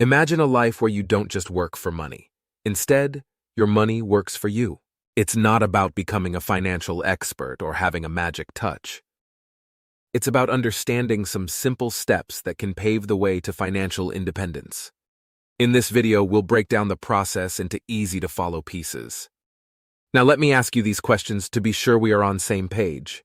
Imagine a life where you don't just work for money. Instead, your money works for you. It's not about becoming a financial expert or having a magic touch. It's about understanding some simple steps that can pave the way to financial independence. In this video, we'll break down the process into easy-to-follow pieces. Now let me ask you these questions to be sure we are on the same page.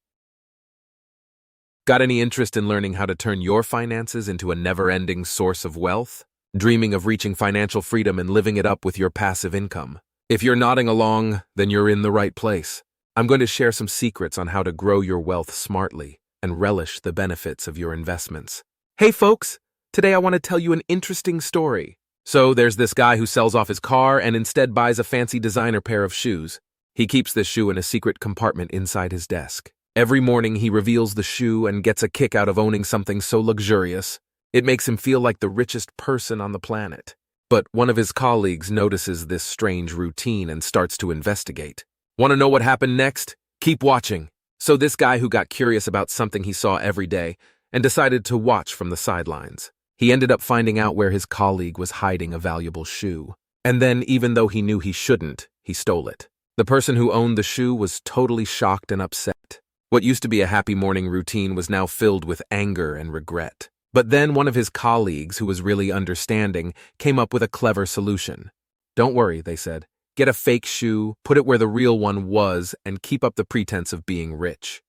Got any interest in learning how to turn your finances into a never-ending source of wealth? Dreaming of reaching financial freedom and living it up with your passive income? If you're nodding along, then you're in the right place. I'm going to share some secrets on how to grow your wealth smartly and relish the benefits of your investments. Hey folks, today I want to tell you an interesting story. So there's this guy who sells off his car and instead buys a fancy designer pair of shoes. He keeps this shoe in a secret compartment inside his desk. Every morning he reveals the shoe and gets a kick out of owning something so luxurious. It makes him feel like the richest person on the planet. But one of his colleagues notices this strange routine and starts to investigate. Want to know what happened next? Keep watching. So this guy who got curious about something he saw every day and decided to watch from the sidelines. He ended up finding out where his colleague was hiding a valuable shoe. And then, even though he knew he shouldn't, he stole it. The person who owned the shoe was totally shocked and upset. What used to be a happy morning routine was now filled with anger and regret. But then one of his colleagues, who was really understanding, came up with a clever solution. Don't worry, they said. Get a fake shoe, put it where the real one was, and keep up the pretense of being rich.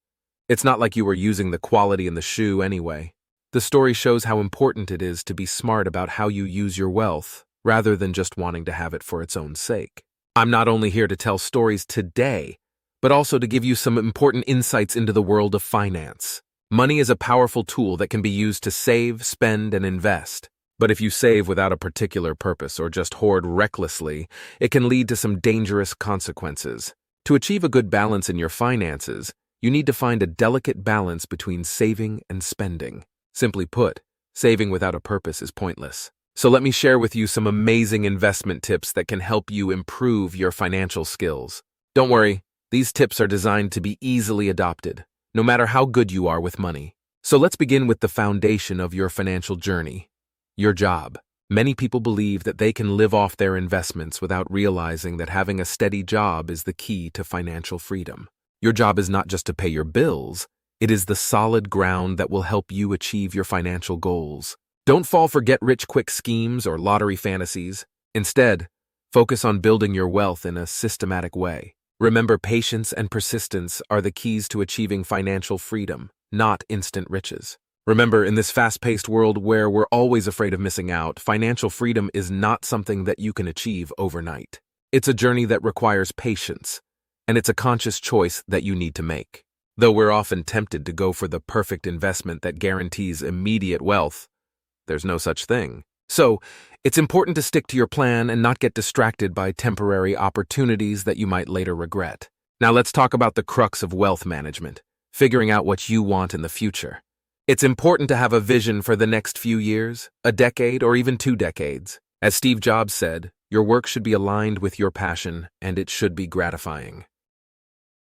It's not like you were using the quality in the shoe anyway. The story shows how important it is to be smart about how you use your wealth, rather than just wanting to have it for its own sake. I'm not only here to tell stories today, but also to give you some important insights into the world of finance. Money is a powerful tool that can be used to save, spend, and invest. But if you save without a particular purpose or just hoard recklessly, it can lead to some dangerous consequences. To achieve a good balance in your finances, you need to find a delicate balance between saving and spending. Simply put, saving without a purpose is pointless. So let me share with you some amazing investment tips that can help you improve your financial skills. Don't worry, these tips are designed to be easily adopted, no matter how good you are with money. So let's begin with the foundation of your financial journey, your job. Many people believe that they can live off their investments without realizing that having a steady job is the key to financial freedom. Your job is not just to pay your bills, it is the solid ground that will help you achieve your financial goals. Don't fall for get-rich-quick schemes or lottery fantasies. Instead, focus on building your wealth in a systematic way. Remember, patience and persistence are the keys to achieving financial freedom, not instant riches. Remember, in this fast-paced world where we're always afraid of missing out, financial freedom is not something that you can achieve overnight. It's a journey that requires patience, and it's a conscious choice that you need to make. Though we're often tempted to go for the perfect investment that guarantees immediate wealth, there's no such thing. So, it's important to stick to your plan and not get distracted by temporary opportunities that you might later regret. Now let's talk about the crux of wealth management, figuring out what you want in the future. It's important to have a vision for the next few years, a decade, or even 2 decades. As Steve Jobs said, your work should be aligned with your passion, and it should be gratifying.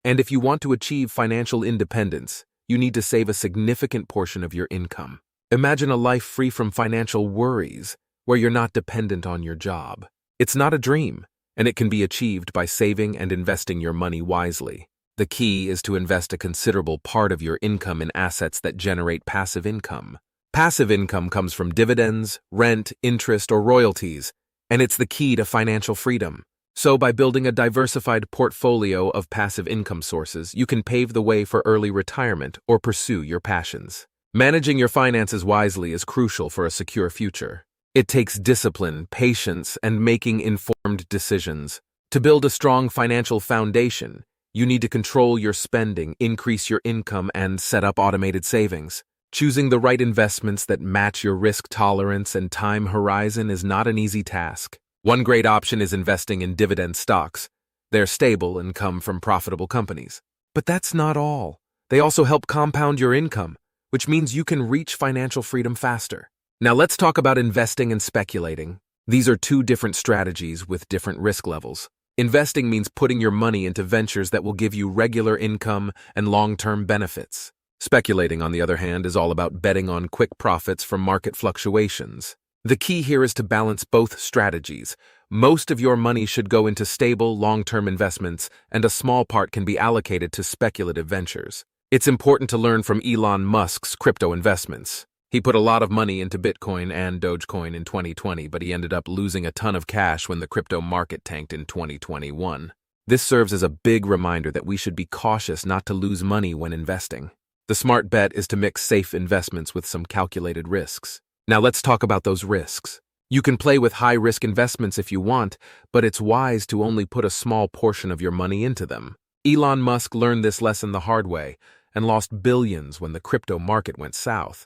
And if you want to achieve financial independence, you need to save a significant portion of your income. Imagine a life free from financial worries, where you're not dependent on your job. It's not a dream, and it can be achieved by saving and investing your money wisely. The key is to invest a considerable part of your income in assets that generate passive income. Passive income comes from dividends, rent, interest, or royalties, and it's the key to financial freedom. So by building a diversified portfolio of passive income sources, you can pave the way for early retirement or pursue your passions. Managing your finances wisely is crucial for a secure future. It takes discipline, patience, and making informed decisions. To build a strong financial foundation, you need to control your spending, increase your income, and set up automated savings. Choosing the right investments that match your risk tolerance and time horizon is not an easy task. One great option is investing in dividend stocks. They're stable and come from profitable companies. But that's not all. They also help compound your income, which means you can reach financial freedom faster. Now let's talk about investing and speculating. These are 2 different strategies with different risk levels. Investing means putting your money into ventures that will give you regular income and long-term benefits. Speculating, on the other hand, is all about betting on quick profits from market fluctuations. The key here is to balance both strategies. Most of your money should go into stable, long-term investments, and a small part can be allocated to speculative ventures. It's important to learn from Elon Musk's crypto investments. He put a lot of money into Bitcoin and Dogecoin in 2020, but he ended up losing a ton of cash when the crypto market tanked in 2021. This serves as a big reminder that we should be cautious not to lose money when investing. The smart bet is to mix safe investments with some calculated risks. Now let's talk about those risks. You can play with high-risk investments if you want, but it's wise to only put a small portion of your money into them. Elon Musk learned this lesson the hard way and lost billions when the crypto market went south.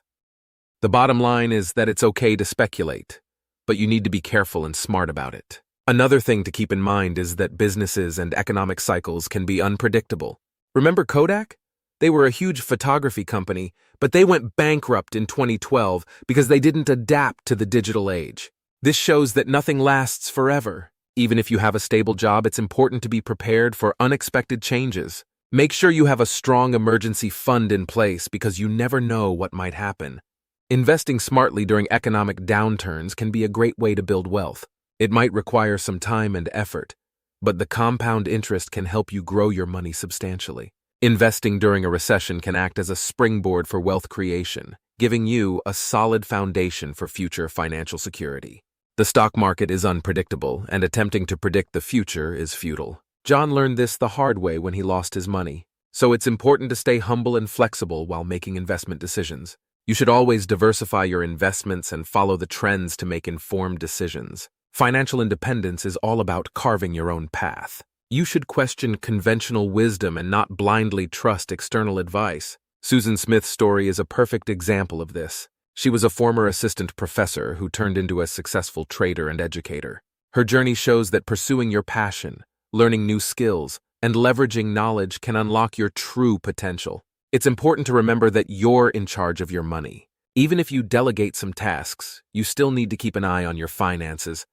The bottom line is that it's okay to speculate, but you need to be careful and smart about it. Another thing to keep in mind is that businesses and economic cycles can be unpredictable. Remember Kodak? They were a huge photography company, but they went bankrupt in 2012 because they didn't adapt to the digital age. This shows that nothing lasts forever. Even if you have a stable job, it's important to be prepared for unexpected changes. Make sure you have a strong emergency fund in place because you never know what might happen. Investing smartly during economic downturns can be a great way to build wealth. It might require some time and effort, but the compound interest can help you grow your money substantially. Investing during a recession can act as a springboard for wealth creation, giving you a solid foundation for future financial security. The stock market is unpredictable, and attempting to predict the future is futile. John learned this the hard way when he lost his money. So it's important to stay humble and flexible while making investment decisions. You should always diversify your investments and follow the trends to make informed decisions. Financial independence is all about carving your own path. You should question conventional wisdom and not blindly trust external advice. Susan Smith's story is a perfect example of this. She was a former assistant professor who turned into a successful trader and educator. Her journey shows that pursuing your passion, learning new skills, and leveraging knowledge can unlock your true potential. It's important to remember that you're in charge of your money. Even if you delegate some tasks, you still need to keep an eye on your finances.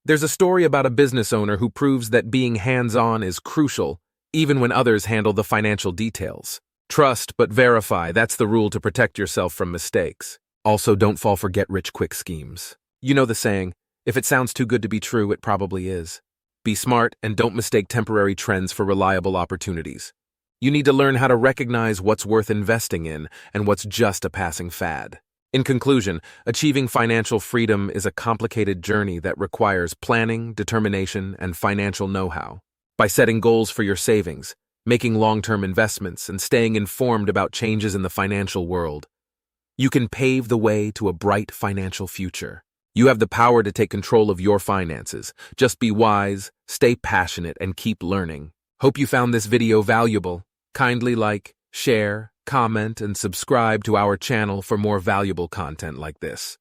There's a story about a business owner who proves that being hands-on is crucial, even when others handle the financial details. Trust but verify, that's the rule to protect yourself from mistakes. Also, don't fall for get-rich-quick schemes. You know the saying, if it sounds too good to be true, it probably is. Be smart and don't mistake temporary trends for reliable opportunities. You need to learn how to recognize what's worth investing in and what's just a passing fad. In conclusion, achieving financial freedom is a complicated journey that requires planning, determination, and financial know-how. By setting goals for your savings, making long-term investments, and staying informed about changes in the financial world, you can pave the way to a bright financial future. You have the power to take control of your finances. Just be wise, stay passionate, and keep learning. Hope you found this video valuable. Kindly like, share, comment, and subscribe to our channel for more valuable content like this.